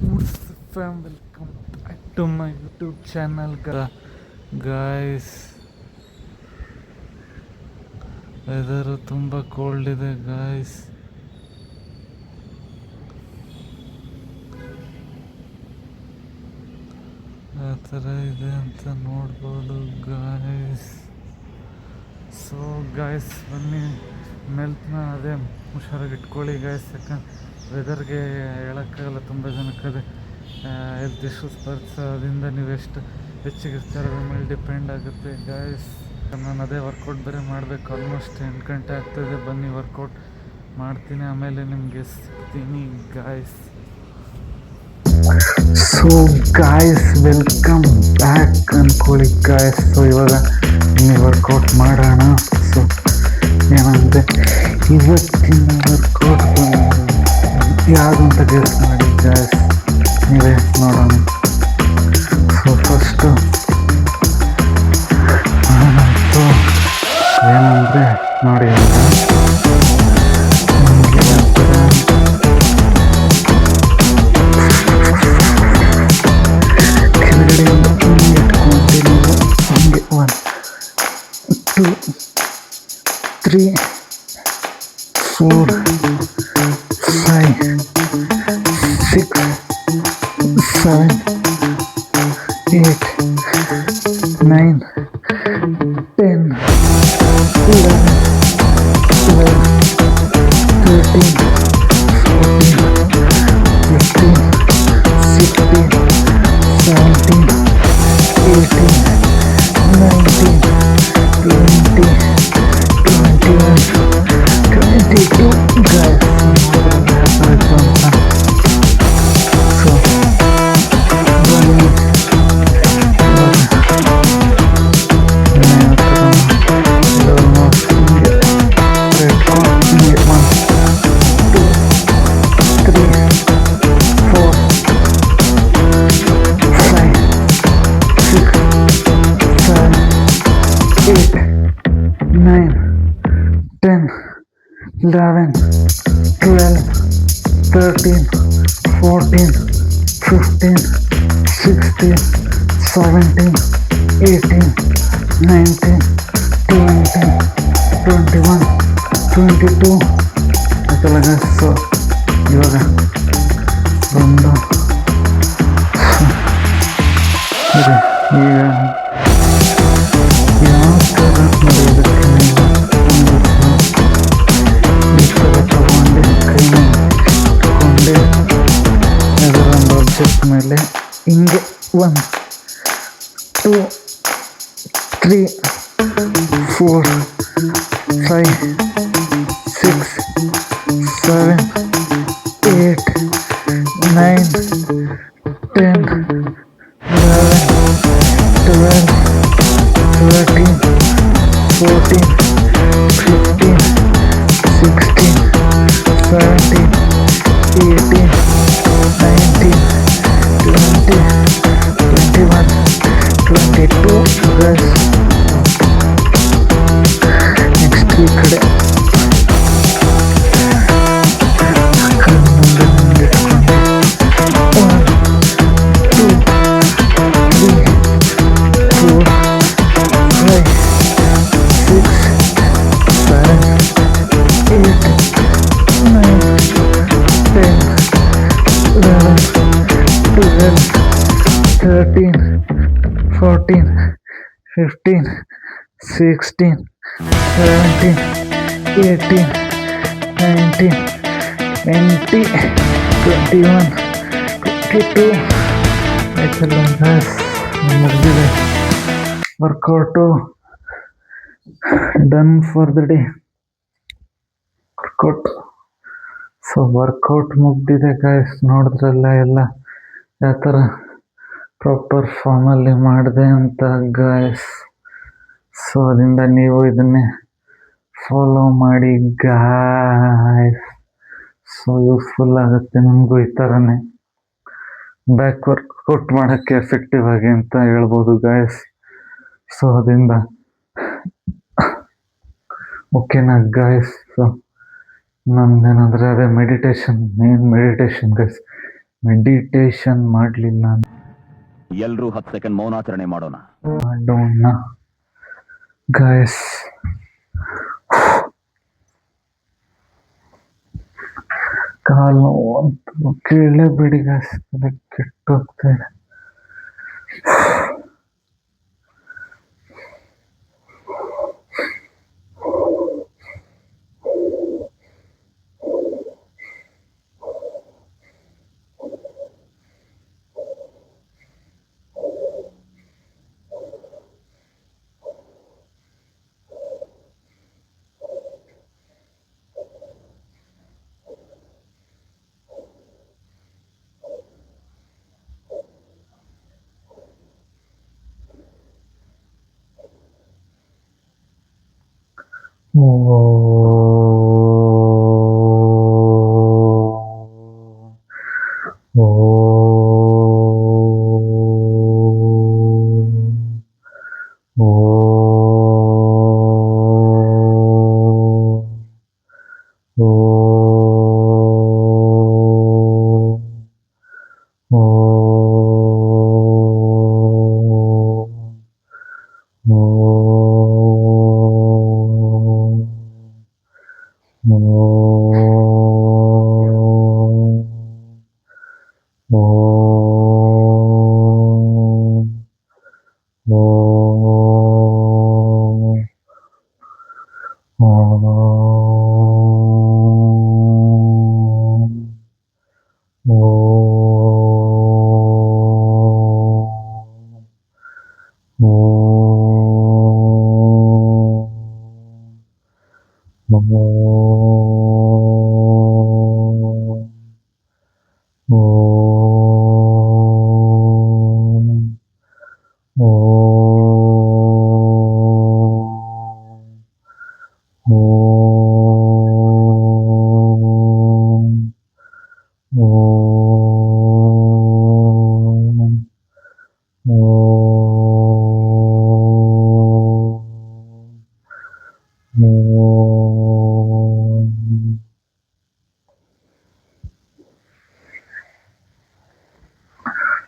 What's up, fam? Welcome back to my YouTube channel, guys. Weather ತುಂಬ cold ಇದೆ guys. ಆ ಥರ ಇದೆ ಅಂತ ನೋಡ್ಬೋದು ಗಾಯ್ಸ್. ಸೊ ಗಾಯ್ಸ್ ಬನ್ನಿ, ಮೆಲ್ತ್ನ ಅದೇ ಹುಷಾರಾಗಿ ಇಟ್ಕೊಳ್ಳಿ ಗಾಯ್ಸ್. ಯಾಕಂದ್ರೆ ವೆದರ್ಗೆ ಹೇಳೋಕ್ಕಾಗಲ್ಲ, ತುಂಬ ಜನಕ್ಕದೆ ಹೆಲ್ತ್ ಇಶ್ಯೂಸ್ ಬರ್ತದಿಂದ ನೀವು ಎಷ್ಟು ಹೆಚ್ಚಿಗಿರ್ತೀರ ಅದ್ರ ಮೇಲೆ ಡಿಪೆಂಡ್ ಆಗುತ್ತೆ ಗಾಯ್ಸ್. ನಾನು ಅದೇ ವರ್ಕೌಟ್ ಬೇರೆ ಮಾಡಬೇಕು. ಆಲ್ಮೋಸ್ಟ್ 8 ಗಂಟೆ ಆಗ್ತಾಯಿದೆ. ಬನ್ನಿ ವರ್ಕೌಟ್ ಮಾಡ್ತೀನಿ, ಆಮೇಲೆ ನಿಮಗೆ ಸಿಗ್ತೀನಿ guys. So guys, welcome back ಅನ್ಕೊಳ್ಳಿ ಗಾಯ್ಸ್. ಸೊ ಇವಾಗ ನಿಮಗೆ ವರ್ಕೌಟ್ ಮಾಡೋಣ. ಸೊ ಏನಂದರೆ ಇವತ್ತಿನ ವರ್ಕೌಟ್ ಯಾವುದು ಅಂತ ಗೆಸ್ ಮಾಡಿ ಗಾಯ್ಸ್, ನೀವೇ ನೋಡೋಣ. ಸೊ ಫಸ್ಟು ಏನಂದರೆ ನೋಡಿ, ಕೆಳಗಡೆಯಿಂದ ಇಟ್ಕೊಂತೀನಿ ಹಂಗೆ. 1 2 3 4 5 6 7 8 9 10 11 12 13 14 15 16 17 18 19 20 21 22 guys. So Nine, 10, 11, 12, 13, 14, 15, 16, 17, 18, 19, 20, 21, 22 ಆಯ್ತಲ್ಲ ಗೈಸ್. ಸೊ ಇವಾಗ ಒಂದು ಇದೆ. ಈಗ ಯಾವ ಥರ ನಡೆಯೋದಕ್ಕೆ ಈ ಥರ ತಗೊಂಡೆ ಕೈನ ಇಟ್ಕೊಂಡೆ ಅದರ ಒಂದು ಆಬ್ಜೆಕ್ಟ್ ಮೇಲೆ ಹಿಂಗೆ 1 2 3 4 5 6 7 8 9 10 11 12 13 14 15 16 17 18 19 20 21 22 guys. ನೆಕ್ಸ್ಟ್ ಈ ಕಡೆ ಮುಂದೆ ಮುಂದೆ ಇಟ್ಕೊಂಡು 1 2 3 4 5 6 7 8 9 10 11 12 13 14 15 16 17 18 19 20 21 22 ಆಯ್ತಲ್ಲ ಗಾಯ್ಸ್, ಮುಗಿದಿದೆ workout. Done for the day workout. So workout ಮುಗ್ದಿದೆ ಗಾಯ್ಸ್. ನೋಡಿದ್ರಲ್ಲ ಎಲ್ಲ ಯಾವ ಥರ ಪ್ರಾಪರ್ ಫಾರ್ಮಲ್ಲಿ ಮಾಡಿದೆ ಅಂತ ಗಾಯ್ಸ್. ಸೊ ಅದರಿಂದ ನೀವು ಇದನ್ನೇ ಫಾಲೋ ಮಾಡಿ ಗಾಯ್ಸ್. ಸೊ ಯೂಸ್ಫುಲ್ ಆಗುತ್ತೆ ನಿಮಗೂ ಈ ಥರನೇ ಬ್ಯಾಕ್ ವರ್ಕೌಟ್ ಮಾಡೋಕ್ಕೆ ಎಫೆಕ್ಟಿವ್ ಆಗಿ ಅಂತ ಹೇಳ್ಬೋದು ಗಾಯ್ಸ್. ಸೊ ಅದರಿಂದ ಓಕೆನಾ ಗಾಯ್ಸ್. ಸೊ ನಮ್ದೇನಂದರೆ ಅದೇ meditation, main meditation guys. Meditation ಮಾಡಲಿಲ್ಲ ಎಲ್ಲರೂ 10 ಸೆಕೆಂಡ್ ಮೌನಾಚರಣೆ ಮಾಡೋಣ. ಗೈಸ್. ಕಾಲು ನೋವು ಅಂತೂ ಕೇಳಲೇಬೇಡಿ ಗೈಸ್, ಕೆಟ್ಟೋಗ್ತಾ ಇದೆ.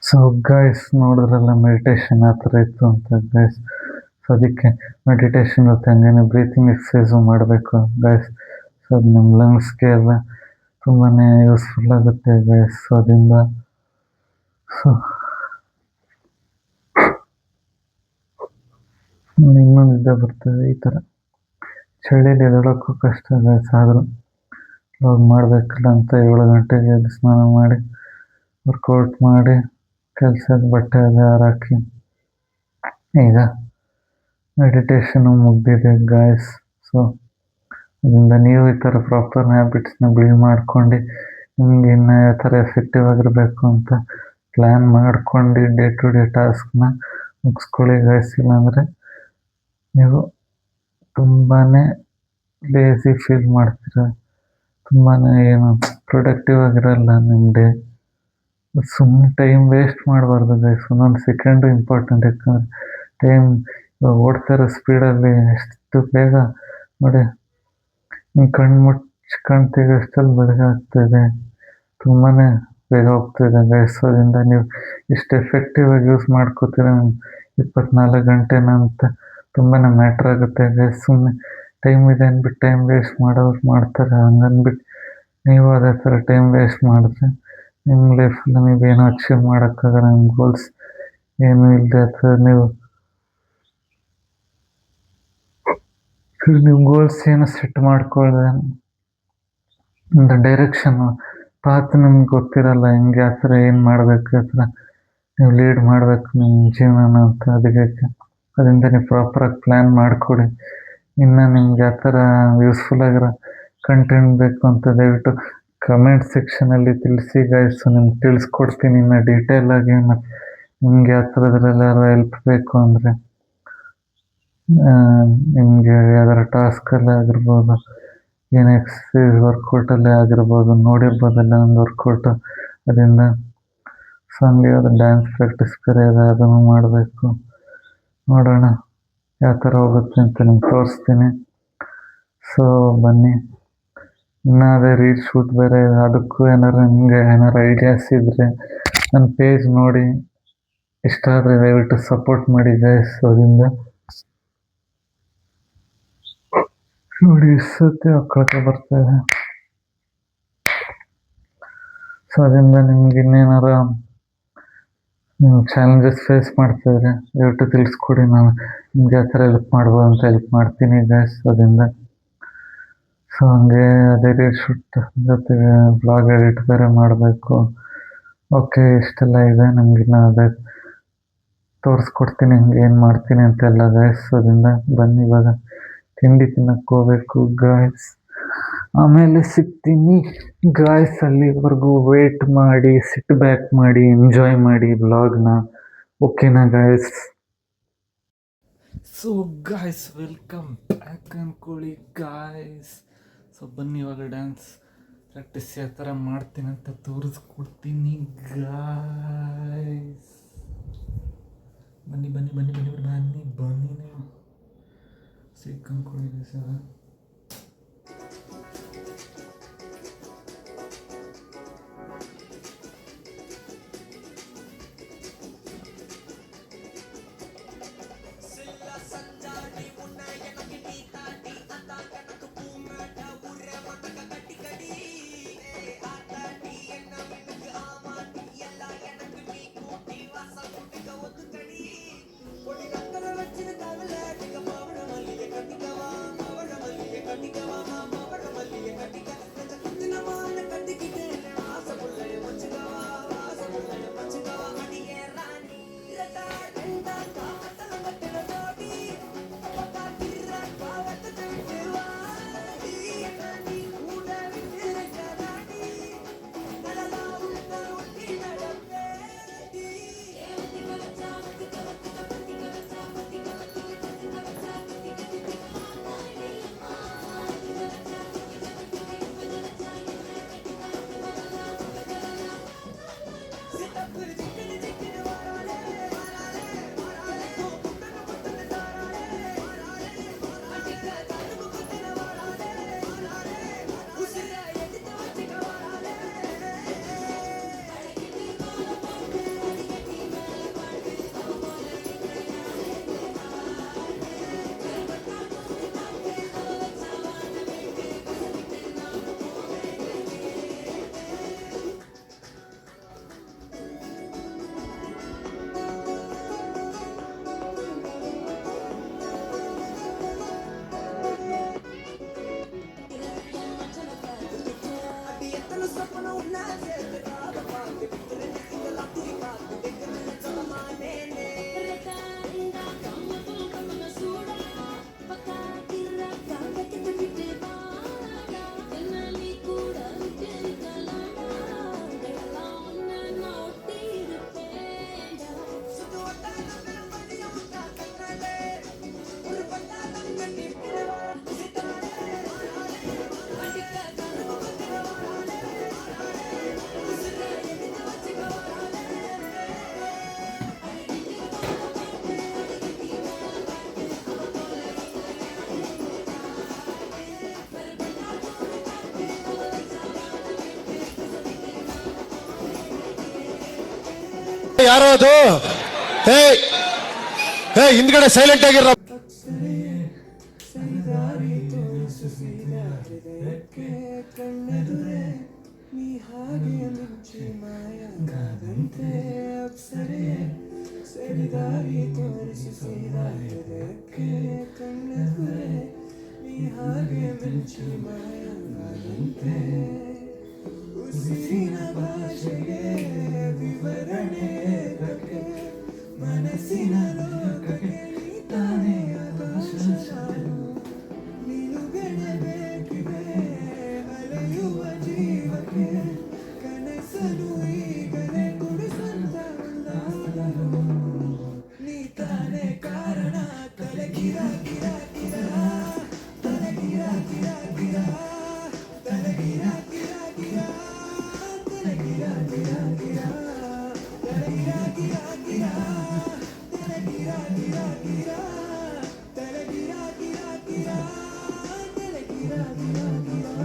ಸೊ ಗೈಸ್, ನೋಡಿದ್ರಲ್ಲ ಮೆಡಿಟೇಷನ್ ಆ ಥರ ಇತ್ತು ಅಂತ ಗೈಸ್. ಸೊ ಅದಕ್ಕೆ ಮೆಡಿಟೇಷನ್ ಜೊತೆ ಹಂಗೇನೆ ಬ್ರೀತಿಂಗ್ ಎಕ್ಸಸೈಸು ಮಾಡಬೇಕು ಗೈಸ್. ಸೊ ಅದು ನಮ್ಮ ಲಂಗ್ಸ್ಗೆ ಎಲ್ಲ ತುಂಬಾ ಯೂಸ್ಫುಲ್ ಆಗುತ್ತೆ ಗೈಸ್. ಸೊ ಅದರಿಂದ ಸೊ ಇನ್ನೂ ನಿದ್ದೆ ಬರ್ತದೆ. ಈ ಥರ ಚಳಿಯಲ್ಲಿ ಎದ್ದೇಳೋಕ್ಕೂ ಕಷ್ಟ ಗೈಸ್. ಆದರೂ ಇವಾಗ ಮಾಡಬೇಕಲ್ಲ ಅಂತ 7 ಗಂಟೆಗೆ ಎದ್ದು ಸ್ನಾನ ಮಾಡಿ ವರ್ಕೌಟ್ ಮಾಡಿ ಕೆಲಸದ ಬಟ್ಟೆ ಎಲ್ಲ ಹಾರಾಕಿ ಈಗ ಮೆಡಿಟೇಷನು ಮುಗಿದಿದೆ ಗಾಯ್ಸ್. ಸೊ ಅದರಿಂದ ನೀವು ಈ ಥರ ಪ್ರಾಪರ್ ಹ್ಯಾಬಿಟ್ಸ್ನ ಬಿಲ್ಡ್ ಮಾಡ್ಕೊಂಡು ನಿಮ್ಗೆ ಇನ್ನು ಯಾವ ಥರ ಎಫೆಕ್ಟಿವ್ ಆಗಿರಬೇಕು ಅಂತ ಪ್ಲ್ಯಾನ್ ಮಾಡ್ಕೊಂಡು ಡೇ ಟು ಡೇ ಟಾಸ್ಕ್ನ ಮುಗಿಸ್ಕೊಳ್ಳಿ ಗಾಯ್ಸ್. ಇಲ್ಲಾಂದರೆ ನೀವು ತುಂಬಾ ಲೇಸಿ ಫೀಲ್ ಮಾಡ್ತೀರ, ತುಂಬಾ ಏನು ಪ್ರೊಡಕ್ಟಿವ್ ಆಗಿರಲ್ಲ ನಿಮ್ಮ ಡೇ. ಸುಮ್ಮನೆ ಟೈಮ್ ವೇಸ್ಟ್ ಮಾಡಬಾರ್ದು ಗೈಸ್. ಒಂದೊಂದು ಸೆಕೆಂಡು ಇಂಪಾರ್ಟೆಂಟ್. ಯಾಕಂದರೆ ಟೈಮ್ ಇವಾಗ ಓಡ್ತಾ ಇರೋ ಸ್ಪೀಡಲ್ಲಿ ಎಷ್ಟು ಬೇಗ ನೋಡಿ, ನೀವು ಕಣ್ಣು ತೆಗೆಯೋಷ್ಟಲ್ಲಿ ಬೆಳಗ್ಗೆ ಆಗ್ತಾಯಿದೆ, ತುಂಬಾ ಬೇಗ ಹೋಗ್ತಾಯಿದೆ ಗೈಸ್. ಅದರಿಂದ ನೀವು ಇಷ್ಟು ಎಫೆಕ್ಟಿವ್ ಆಗಿ ಯೂಸ್ ಮಾಡ್ಕೋತೀರ 24 ಗಂಟೆನ ಅಂತ ತುಂಬಾ ಮ್ಯಾಟ್ರ್ ಆಗುತ್ತೆ ಗೈಸ್. ಸುಮ್ಮನೆ ಟೈಮ್ ಇದೆ ಅಂದ್ಬಿಟ್ಟು ಟೈಮ್ ವೇಸ್ಟ್ ಮಾಡೋರು ಮಾಡ್ತಾರೆ. ಹಂಗಂದ್ಬಿಟ್ಟು ನೀವು ಅದೇ ಥರ ಟೈಮ್ ವೇಸ್ಟ್ ಮಾಡಿದ್ರೆ ನಿಮ್ಮ ಲೈಫಲ್ಲಿ ನೀವೇನು ಅಚೀವ್ ಮಾಡೋಕ್ಕಾಗಲ್ಲ. ನಿಮ್ಮ ಗೋಲ್ಸ್ ಏನೂ ಇಲ್ಲದೆ ಅಥವಾ ನಿಮ್ಮ ಗೋಲ್ಸ್ ಏನು ಸೆಟ್ ಮಾಡ್ಕೊಳ್ಳದೆ ಒಂದು ಡೈರೆಕ್ಷನ್ನು ಪಾತ್ ನಿಮ್ಗೆ ಗೊತ್ತಿರಲ್ಲ, ಹೆಂಗೆ ಆ ಥರ ಏನು ಮಾಡಬೇಕು, ಆ ಥರ ನೀವು ಲೀಡ್ ಮಾಡಬೇಕು ನಿಮ್ಮ ಜೀವನ ಅಂತ. ಅದಕ್ಕೆ ಅದರಿಂದ ನೀವು ಪ್ರಾಪರಾಗಿ ಪ್ಲ್ಯಾನ್ ಮಾಡಿಕೊಡಿ. ಇನ್ನು ನಿಮ್ಗೆ ಯಾವ ಥರ ಯೂಸ್ಫುಲ್ ಆಗಿರೋ ಕಂಟೆಂಟ್ ಬೇಕು ಅಂತ ದಯವಿಟ್ಟು ಕಮೆಂಟ್ ಸೆಕ್ಷನಲ್ಲಿ ತಿಳಿಸಿ ಗೈಸ್. ನಿಮ್ಗೆ ತಿಳಿಸ್ಕೊಡ್ತೀನಿ ಇನ್ನು ಡೀಟೇಲಾಗಿ. ಮತ್ತು ನಿಮ್ಗೆ ಯಾವ ಥರದ್ರೆಲ್ಲಾರು ಹೆಲ್ಪ್ ಬೇಕು ಅಂದರೆ ನಿಮಗೆ ಯಾವ್ದಾರ ಟಾಸ್ಕಲ್ಲೇ ಆಗಿರ್ಬೋದು, ಏನು ಎಕ್ಸಸೈಸ್ ವರ್ಕೌಟಲ್ಲೇ ಆಗಿರ್ಬೋದು, ನೋಡಿರ್ಬೋದಲ್ಲ ಒಂದು ವರ್ಕೌಟು. ಅದರಿಂದ ಸೊ ಹಂಗೆ ಅದು ಡ್ಯಾನ್ಸ್ ಪ್ರಾಕ್ಟೀಸ್ ಬೇರೆ ಇದೆ, ಅದನ್ನು ಮಾಡಬೇಕು. ನೋಡೋಣ ಯಾವ ಥರ ಹೋಗುತ್ತೆ ಅಂತ ನಿಮ್ಗೆ ತೋರಿಸ್ತೀನಿ. ಸೊ ಬನ್ನಿ ಇನ್ನು ಅದೇ ರೀಲ್ ಶೂಟ್ ಬೇರೆ ಇದೆ. ಅದಕ್ಕೂ ಏನಾರು ನಿಮಗೆ ಏನಾರು ಐಡಿಯಾಸ್ ಇದ್ದರೆ ನನ್ನ ಪೇಜ್ ನೋಡಿ ಇಷ್ಟ ಆದರೆ ದಯವಿಟ್ಟು ಸಪೋರ್ಟ್ ಮಾಡಿ ಗೈಸ್. ಅದರಿಂದ ನೋಡಿ ಸತಿ ಅಕ್ಕಳಕ್ಕೆ ಬರ್ತಾ ಇದೆ. ಸೊ ಅದರಿಂದ ನಿಮ್ಗೆ ಇನ್ನೇನಾರ ಚಾಲೆಂಜಸ್ ಫೇಸ್ ಮಾಡ್ತಾಯಿದ್ರೆ ದಯವಿಟ್ಟು ತಿಳಿಸ್ಕೊಡಿ. ನಾನು ನಿಮ್ಗೆ ಯಾವ ಥರ ಹೆಲ್ಪ್ ಮಾಡ್ಬೋದು ಅಂತ ಹೆಲ್ಪ್ ಮಾಡ್ತೀನಿ ಗೈಸ್. ಅದರಿಂದ ಸೊ ಹಂಗೆ ಅದೇ ರೀಲ್ ಶೂಟ್ ಜೊತೆಗೆ ಬ್ಲಾಗ್ ಎಡಿಟ್ ಬೇರೆ ಮಾಡಬೇಕು. ಓಕೆ, ಇಷ್ಟೆಲ್ಲ ಇದೆ. ನಮಗಿನ್ನ ಅದೇ ತೋರಿಸ್ಕೊಡ್ತೀನಿ ಹಂಗೆ ಏನು ಮಾಡ್ತೀನಿ ಅಂತೆಲ್ಲ ಗೈಸ್. ಅದರಿಂದ ಬನ್ನಿ ಇವಾಗ ತಿಂಡಿ ತಿನ್ನಕ್ಕೆ ಹೋಗ್ಬೇಕು ಗಾಯ್ಸ್. ಆಮೇಲೆ ಸಿಗ್ತೀನಿ ಗಾಯ್ಸ್. ಅಲ್ಲಿವರೆಗೂ ವೇಟ್ ಮಾಡಿ, ಸಿಟ್ ಬ್ಯಾಕ್ ಮಾಡಿ, ಎಂಜಾಯ್ ಮಾಡಿ ಬ್ಲಾಗ್ನ. ಓಕೆನಾ guys? So guys, welcome back ಅನ್ಕೊಳ್ಳಿ ಗಾಯ್ಸ್. ಸೊ ಬನ್ನಿ ಇವಾಗ ಡ್ಯಾನ್ಸ್ ಪ್ರಾಕ್ಟೀಸ್ ಯಾವ ಥರ ಮಾಡ್ತೀನಿ ಅಂತ ತೋರಿಸ್ಕೊಡ್ತೀನಿ ಗಾಯ್ಸ್. ಬನ್ನಿ ಬನ್ನಿ ಬನ್ನಿ ಬನ್ನಿ ಬನ್ನಿ ಬನ್ನಿ ನೀವು ಸಿಕ್ಕಂಕೊಳ್ಳಿ ಸರ್. ಯಾರೋ ಅದು ಹೇ ಹೇ ಹಿಂದ್ಗಡೆ ಸೈಲೆಂಟ್ ಆಗಿರ. ಮನಸ್ಸಿನ ಲೋಕಕ್ಕೆ ತಾನೇ ನೀನುಗಳಬೇಕಿದೆ ಅಲೆಯುವ ಜೀವಕ್ಕೆ ಕನಸಲು ಈಗಲೇ ಗುಡಿಸಂತ ನೀ ತಾನೇ ಕಾರಣ. ತಲೆಗಿರ ಗಿರ ಗಿರ ತಲೆಗಿರ ಗಿರ ಗಿರ ತಲೆಗಿರ ಗಿರ ಗಿರ ತಲೆಗಿರ ಗಿರ ಗಿರ ತಲೆಗಿರ ಗಿರ ಗಿರ ತಲೆಗಿರ ಗಿರ ಗಿರ ತಲೆಗಿರ ಗಿರ ಗಿರ ತಲೆಗಿರ ಗಿರ ಗಿರ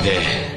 ఓకే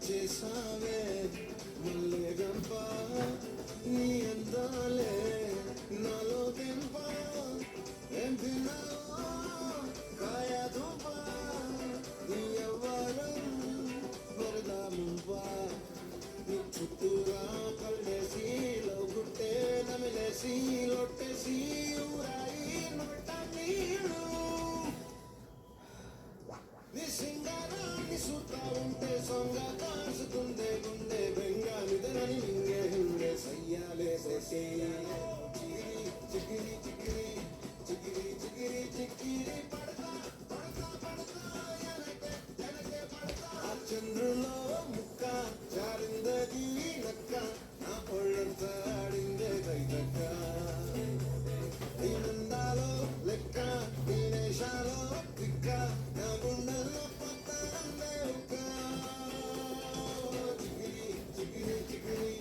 చేసావే మల్లె గంప నీ అందాలే నాలో గంప ఏం తిన్నావో కాయ దుంప నీ అవ్వారం వరదా ముంప నీ చుట్టూరా కళ్ళేసి లవ్గుట్టే నమిలేసి లొట్టేసి ఊరాయి నొట్ట నీళ్ళు నీ సింగారాన్ని చూస్తా ఉంటే సొంగ కాసుకుందే గుండె బెంగ నిదరని నింగే హింగే సయ్యాలే సేసే చికిరి చికిరి చికిరి చికిరి చికిరి పడతా పడతా పడతా ఎనకే ఎనకే పడతా ఆ చంద్రులో ముక్క జారిందది నక్క నా పొళ్ళంతా ఆడిందే దైదక్క నీ నందాలో లెక్క నీ నేషాలో తిక్క నా గుండెల్లో పక్క అందే ఒక్క చికిరి చికిరి చికిరి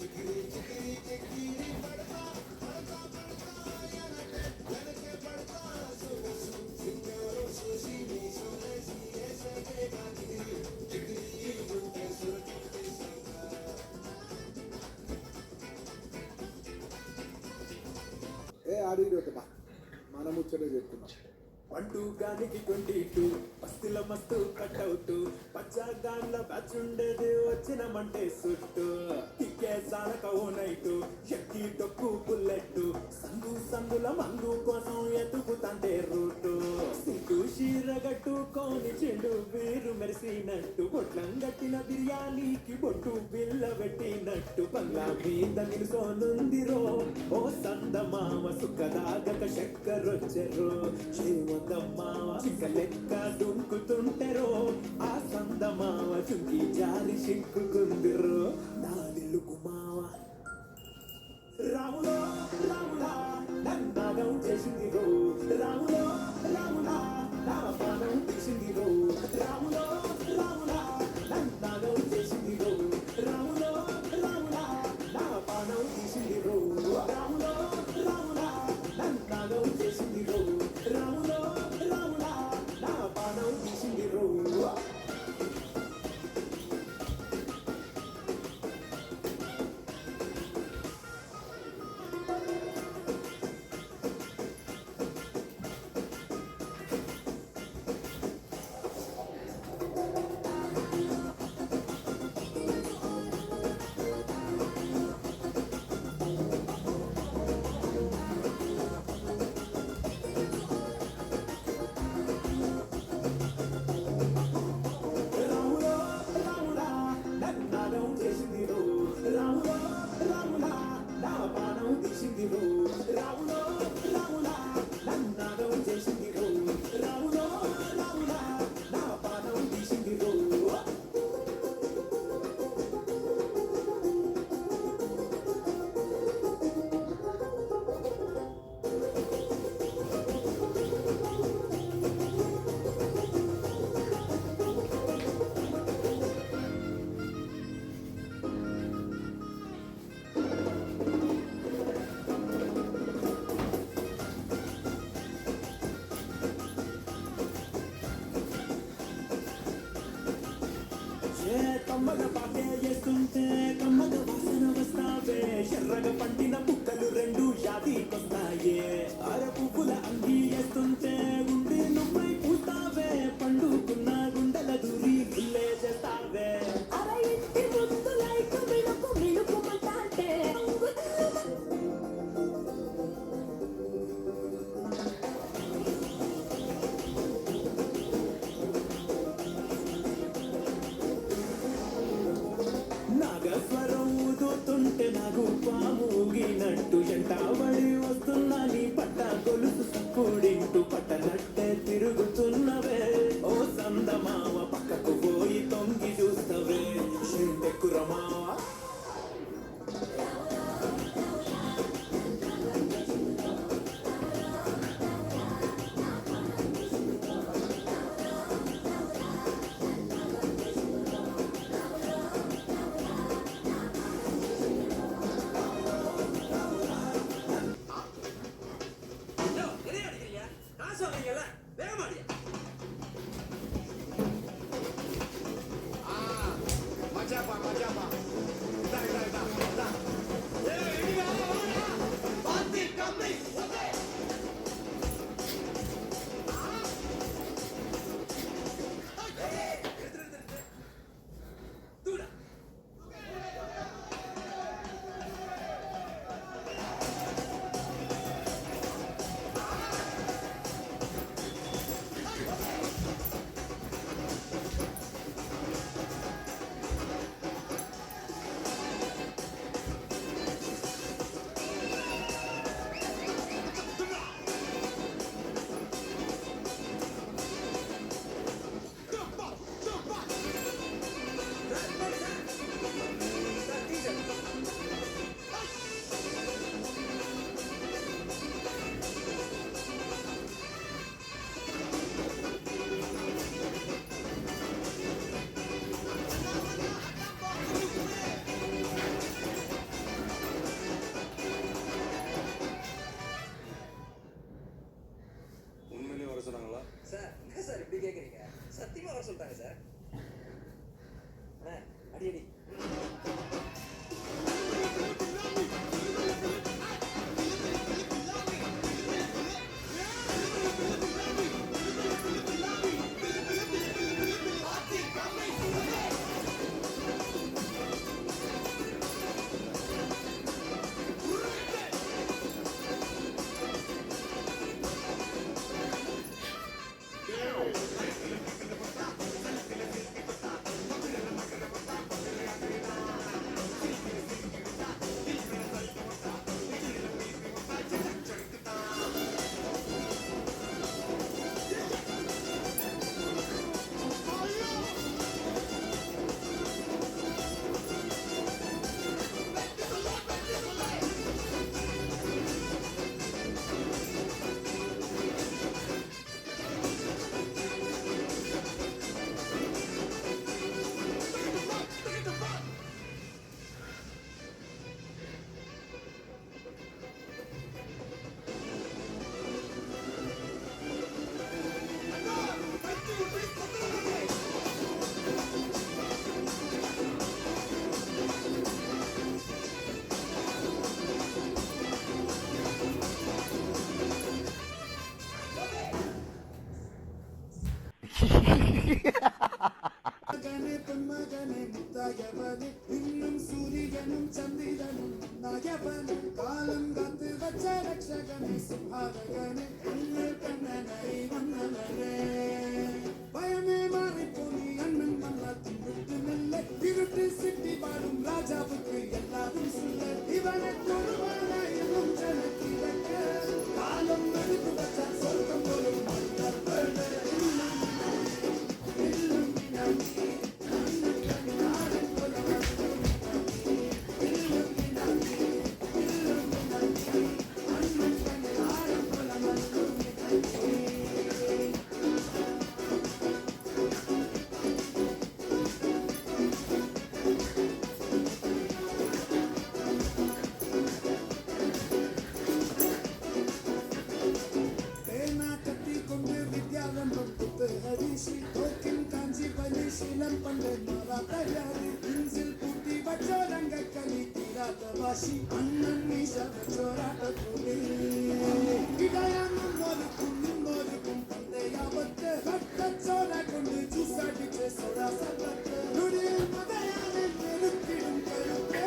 చికిరి చికిరి చికిరి పడతా పడతా పడతా ఎనకే ఎనకే పడతా సొగసు సింగారు చూసి నీ సొగసి ఏసకే చికిరి చికిరి గుండె సురకి సంగా ఏ ఆడిరోత బా మన ముచ్చట చెప్తున్నాం 1 గానికి 22 మస్తుల మస్తు కట్అవుట్ పచ్చగాన్ల బ్యాచ్ ఉండేది వచ్చినమంటే సుట్టు టికే సాలక ఓ నైటు ఎక్కి డొక్కు బుల్లెట్ సందుల మందు కోసం ఎతుకుతంటే రూటు సిగ్గు షీరగట్టుకోని చెడు వీరు మెరిసినట్టు పొట్లం గట్టిన బిర్యానీకి బొట్టు బిల్ల పెట్టినట్టు బంగ్లా మీద నిలుసోనుందిరో ఓ సందమామ సుఖదాగక చక్కరొచ్చెరో శ్రీమందమ్మావ చిక్క లెక్క దుంకుతుంటెరో ఆ సందమావ చుంకి జారి సిక్కుకుందిరో నా నిలుకు మావ రాములో రాములా నన్నాగం చేసిందిరో రాములో రాములా నా పానం తీసిందిరో రాములో రాములా నన్నాగం చేసిందిరో రాములో రాములా నా పానం తీసిందిరో రాములో రాములా నన్నాగం చేసిందిరో రాములో రాములా నా పానం తీసిందిరో పైకొస్తాయే అర పువ్వుల అంగి వేస్తుంటే గుండె నువ్వై పూస్తావే పండుకున్న గుండెల దూరి గుల్లే చేస్తావే అర ఇంటి ముందు లైట్ మిలుకు మిలుకుమంటాంటే నాగస్వరం ఊదుతుంటే నాకు పాముగినట్టు ఎంటాబడి వస్తున్నా నీ పట్ట గొలుసు కూడింటూ పట్టనట్టే తిరుగుతున్నవే ఓ సందమావ పక్కకు పోయి తొంగి చూస్తవే షింటెక్కురమావా உண்மையிலேயே வர சொன்னாங்களா? சார் என்ன சார் இப்படி கேட்குறீங்க? சத்தியமா வர சொல்லிட்டாங்க சார். அண்ணா, அடி அடி. மகனே பொன்மகனே முத்தாயவனே இன்னும் சூரியனும் சந்திரனும் நாயவனே காலம் காத்து வச்ச ரட்சகனே சிம்ஹாரகனே அண்ணல் கண்ணனை வந்தவனே பயமே மாறி போனி அண்ணன் மன்னாத்தின் விட்டு மெல்ல இருட்டு சிட்டி வாழும் ராஜாவுக்கு எல்லாரும் சொல்ல இவனை தொழுவான எனும் ஜனக்கிழக்க காலம் நடுத்து வச்ச சொர்க்கம் போலும் மன்னர் வேலை ಭಾಷಿ ಅಣ್ಣನ್ನಿ ಚೋರಾಟ ಕೂಡಿ ಗಿಡಯನ್ನು ನೋದುಕು ತಂದೆ ಯಾವತ್ತೆ ಕಟ್ಟ ಚೋರಾಕೊಂಡು ಚೂಸಾಟಿಗೆ ಸೋಡಾ ಸಲ್ಲತ್ತೆ ನುಡಿ ಮದಯಾನೆ ಮೆರುತ್ತಿಡುಂ ಕರುತ್ತೆ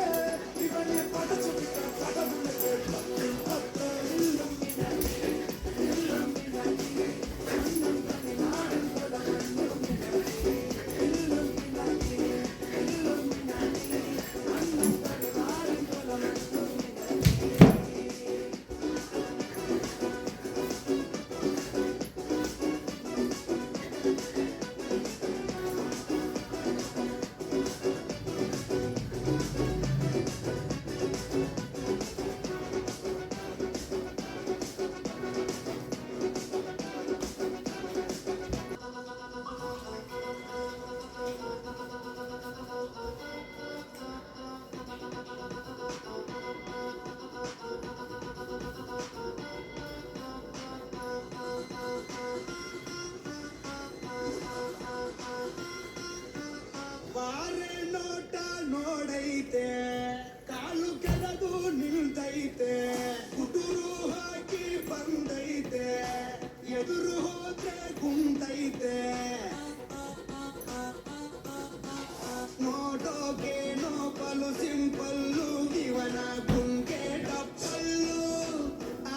ಇವನೇ ಪಡಚುಬಿಟ್ಟ ಪಡಬುಳಕ್ಕೆ ಪತ್ತೆ ಬಾರೆ ನೋಟ ನೋಡೈತೆ ಕಾಲು ಕೆಳದು ನಿಲ್ತೈತೆ ಕುಟುರು ಹಾಕಿ ಬಂದೈತೆ ಎದುರು ಹೋದ್ರೆ ಕುಂತೈತೆ ನೋಡೋಕೇನೋ ಪಲು ಸಿಂಪಲ್ಲು ಇವನ ಗುಂಗೆ ಡಪ್ಪಲ್ಲು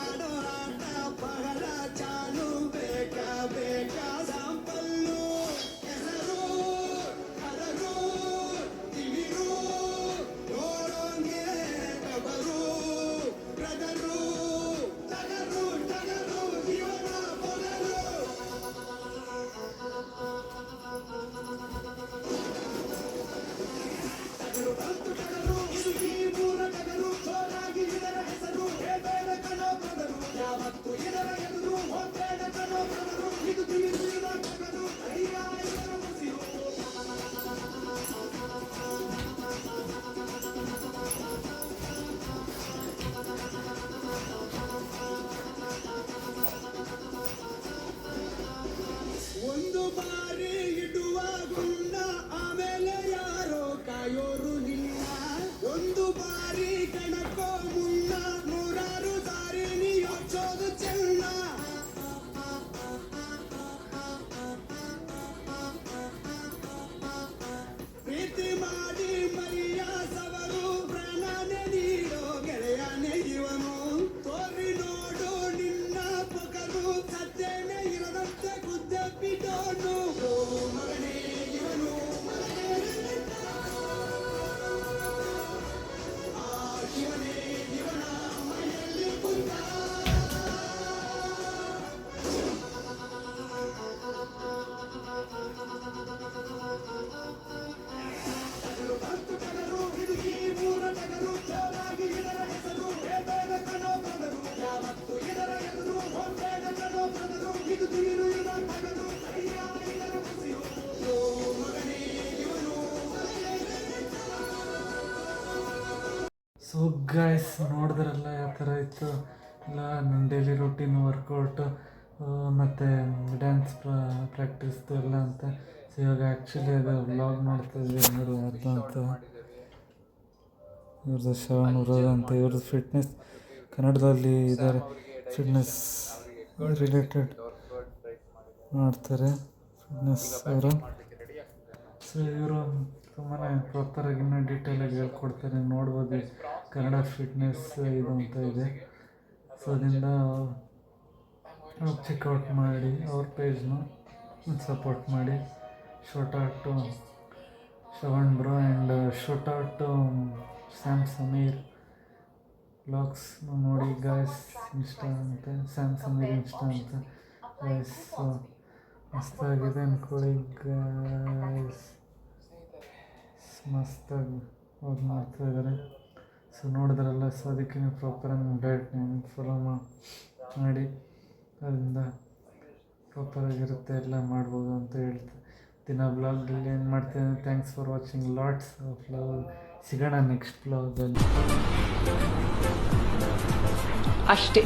ಆಡೋ ಆಟ ಬಹಳ ಚಾಲು ಬೇಕಾ ಬೇಕಾ ಸಾಂಪಲ್ಲು ಹೆಸರು ಕಲರು ತಿಮಿರು ನೋಡೋಂಗೆ ಕಬರು ಬ್ರದರು ಟಗರು ಟಗರು ಇವನ ಮೊದಲು ಟಗರು ಬಂತು ಟಗರು ಇದು ಈ ಮೂರ ಟಗರು ಜೋರಾಗಿ ಇದರ ಹೆಸರು ಹೇಬೇಡ ಕಣೋ ಬ್ರದರು ಯಾವತ್ತು ಇದರ ಎದುರು ಹೋಗ್ಬೇಡ ಕಣೋ ಬ್ರದರು ಇದು ತಿಳಿದಿರ ಟಗರು ಅಯ್ಯ ಇದರ ಮುಸಿರು ಒಂದು ಬಾರಿ ಇಡುವ ಗುಂಡ ಆಮೇಲೆ ಯಾರೋ ಕಾಯೋರು ನಿನ್ನ ಒಂದು ಬಾರಿ ಕಣಕೋ ಮುನ್ನ ನೂರಾರು ದಾರಿ ನೀ ಯೋಚೋದು ಚೆನ್ನ ಪ್ರೀತಿ ಮಾಡಿ ಮರಿಯ ಸವರು ಪ್ರಾಣನೆ ನೀಡೋ ಗೆಳೆಯನೇ ಇವನು ತೋರಿ ನೋಡು ನಿನ್ನ ಪೊಗರು ಸತ್ಯನೇ ಇರದಂತೆ ಗುದ್ದೆಪ್ಪಿದೋನು ಮಗನೇ ಇವನು ಆ ಶಿವನೇ ಇವನ ಮನೆಯಲ್ಲಿ ಕುಂತ ಟಗರು ಬಂತು ಟಗರು ಇದು ಈ ಮೂರ ಟಗರು ಜೋರಾಗಿ ಇದರ ಹೆಸರು ಹೇಬೇಡ ಕಣೋ ಬ್ರದರು ಯಾವತ್ತು ಇದರ ಎದುರು ಹೋಗ್ಬೇಡ ಕಣೋ ಬ್ರದರು ಇದು ತಿಳಿದು ಇರ ಟಗರು ಅಯ್ಯ ಇದರ ಮುಸಿರು ಮಗನೇ ಇವನು ಸೊ ಗೈಸ್ ನೋಡಿದ್ರಲ್ಲ ಯಾವ ಥರ ಇತ್ತು ಇಲ್ಲ ನನ್ನ ಡೈಲಿ ರೂಟೀನ್ ವರ್ಕೌಟು ಮತ್ತು ಡ್ಯಾನ್ಸ್ ಪ್ರಾಕ್ಟೀಸ್ದು ಎಲ್ಲ ಅಂತ. ಸೊ ಇವಾಗ ಆ್ಯಕ್ಚುಲಿ ಅದು ವ್ಲಾಗ್ ನೋಡ್ತಾ ಇದ್ವಿ ನೋಡಿ ಅದು ಅಂತ ಇವ್ರದ್ದು ಶ್ರವಣ್ ಉರೋದ್ ಅಂತ ಇವ್ರದ್ದು ಫಿಟ್ನೆಸ್ ಕನ್ನಡದಲ್ಲಿ ಇದ್ದಾರೆ ಫಿಟ್ನೆಸ್ ರಿಲೇಟೆಡ್ ಮಾಡ್ತಾರೆ ಫಿಟ್ನೆಸ್ ಅವರು. ಸೊ ಇವರು ತುಂಬಾ ಪ್ರಾಪರಾಗಿ ಇನ್ನೂ ಡೀಟೇಲಾಗಿ ಹೇಳ್ಕೊಡ್ತಾರೆ ನೋಡ್ಬೋದು. ಕನ್ನಡ ಫಿಟ್ನೆಸ್ ಇದು ಅಂತ ಇದೆ. ಸೊ ಅದರಿಂದ ಚೆಕ್ಔಟ್ ಮಾಡಿ ಅವ್ರ ಪೇಜ್ನ ಸಪೋರ್ಟ್ ಮಾಡಿ. Shout out to Shravan bro and shout out to Sam Sameer vlogs ನೋಡಿ ಗಾಯ್ಸ್. ಇನ್ಸ್ಟಾ ಅಂತ ಸ್ಯಾಮ್ ಸಮೀರ್ ಇನ್ಸ್ಟಾ ಅಂತ ಗಾಯ್ಸ್. ಸೊ ಮಸ್ತಾಗಿದೆ ಅಂದ್ಕೊಳ್ಳಿ ಗಾಯ್ಸ್, ಮಸ್ತಾಗಿ ಹೋಗಿ ಮಾಡ್ತಾಯಿದ್ದಾರೆ. ಸೊ ನೋಡಿದ್ರಲ್ಲ, ಸೊ ಅದಕ್ಕೆ ನೀವು ಪ್ರಾಪರಾಗಿ ಡಯಟ್ ಫಾಲೋ ಮಾಡಿ ಅದರಿಂದ ಪ್ರಾಪರಾಗಿರುತ್ತೆ, ಎಲ್ಲ ಮಾಡ್ಬೋದು ಅಂತ ಹೇಳ್ತಾ ದಿನ ಬ್ಲಾಗಲ್ಲಿ ಏನು ಮಾಡ್ತೀನಿ. Thanks for watching lots of love. ಸಿಗೋಣ ನೆಕ್ಸ್ಟ್ ಬ್ಲಾಗಲ್ಲಿ ಅಷ್ಟೇ.